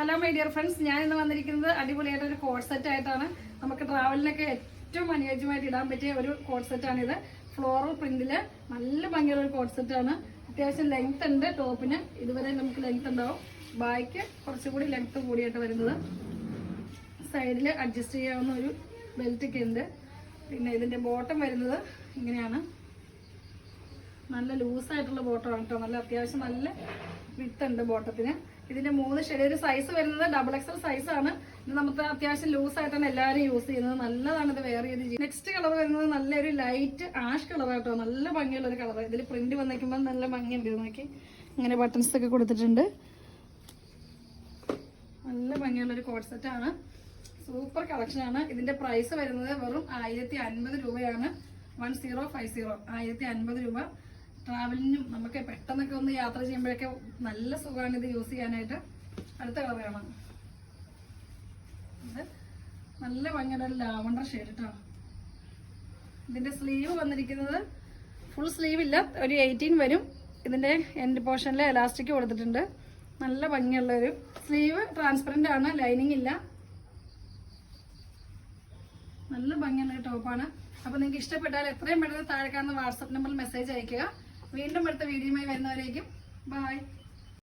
Hello my dear friends, ഞാൻ ഇന്ന് വന്നിരിക്കുന്നത് അടിപൊളിയായിട്ടൊരു കോഡ് സെറ്റ് ആയിട്ടാണ്. നമുക്ക് ട്രാവലിനൊക്കെ ഏറ്റവും അനുയോജ്യമായിട്ട് ഇടാൻ പറ്റിയ ഒരു കോഡ് സെറ്റാണിത്. ഫ്ലോറൽ പ്രിന്റില് നല്ല ഭംഗിയുള്ള ഒരു കോഡ് സെറ്റാണ്. അത്യാവശ്യം ലെങ്ത് ഉണ്ട്. ടോപ്പിന് ഇതുവരെ നമുക്ക് ലെങ്ത് ഉണ്ടാവും. ബാക്ക് കുറച്ചുകൂടി ലെങ്ത് കൂടിയായിട്ട് വരുന്നത്. സൈഡിൽ അഡ്ജസ്റ്റ് ചെയ്യാവുന്ന ഒരു ബെൽറ്റ് ഒക്കെ ഉണ്ട്. പിന്നെ ഇതിന്റെ ബോട്ടം വരുന്നത് ഇങ്ങനെയാണ്. നല്ല ലൂസായിട്ടുള്ള ബോട്ടമാണ് കേട്ടോ. നല്ല അത്യാവശ്യം നല്ല വിത്ത് ഉണ്ട് ബോട്ടത്തിന്. ഇതിന്റെ 3 ഷെയ്ഡ്. ഒരു സൈസ് വരുന്നത് XXL സൈസാണ്. ഇത് നമുക്ക് അത്യാവശ്യം ലൂസായിട്ടാണ് എല്ലാവരും യൂസ് ചെയ്യുന്നത്. നല്ലതാണ് ഇത് വെയർ ചെയ്ത്. നെക്സ്റ്റ് കളർ വരുന്നത് നല്ലൊരു ലൈറ്റ് ആഷ് കളർ കേട്ടോ. നല്ല ഭംഗിയുള്ള ഒരു കളർ. ഇതിൽ പ്രിന്റ് വന്നിരിക്കുമ്പോൾ നല്ല ഭംഗിയുണ്ട്. നോക്കി ഇങ്ങനെ ബട്ടൺസ് ഒക്കെ കൊടുത്തിട്ടുണ്ട്. നല്ല ഭംഗിയുള്ള ഒരു കോഡ് സെറ്റ് ആണ്. സൂപ്പർ കളക്ഷൻ ആണ്. ഇതിന്റെ പ്രൈസ് വരുന്നത് വെറും 1050 രൂപയാണ്. 1050 1050 രൂപ. ട്രാവലിനും നമുക്ക് പെട്ടെന്നൊക്കെ ഒന്ന് യാത്ര ചെയ്യുമ്പോഴൊക്കെ നല്ല സുഖമാണ് ഇത് യൂസ് ചെയ്യാനായിട്ട്. അടുത്ത കളർ കാണാം. ഇത് നല്ല ഭംഗിയുള്ള ലാവണ്ടർ ഷെയ്ഡ് കേട്ടോ. ഇതിന്റെ സ്ലീവ് വന്നിരിക്കുന്നത് ഫുൾ സ്ലീവ് ഇല്ല, ഒരു 18 വരും. ഇതിന്റെ എൻഡ് പോർഷനിൽ എലാസ്റ്റിക് കൊടുത്തിട്ടുണ്ട്. നല്ല ഭംഗിയുള്ള ഒരു സ്ലീവ്. ട്രാൻസ്പെറന്റ് ആണ്, ലൈനിങ് ഇല്ല. നല്ല ഭംഗിയുള്ള ടോപ്പാണ്. അപ്പൊ നിങ്ങൾക്ക് ഇഷ്ടപ്പെട്ടാൽ എത്രയും പെട്ടെന്ന് താഴെ കാണുന്ന വാട്സാപ്പ് നമ്പറിൽ മെസ്സേജ് അയക്കുക. വീണ്ടും അടുത്ത വീഡിയോയുമായി വരുന്നവരേക്കും ബൈ.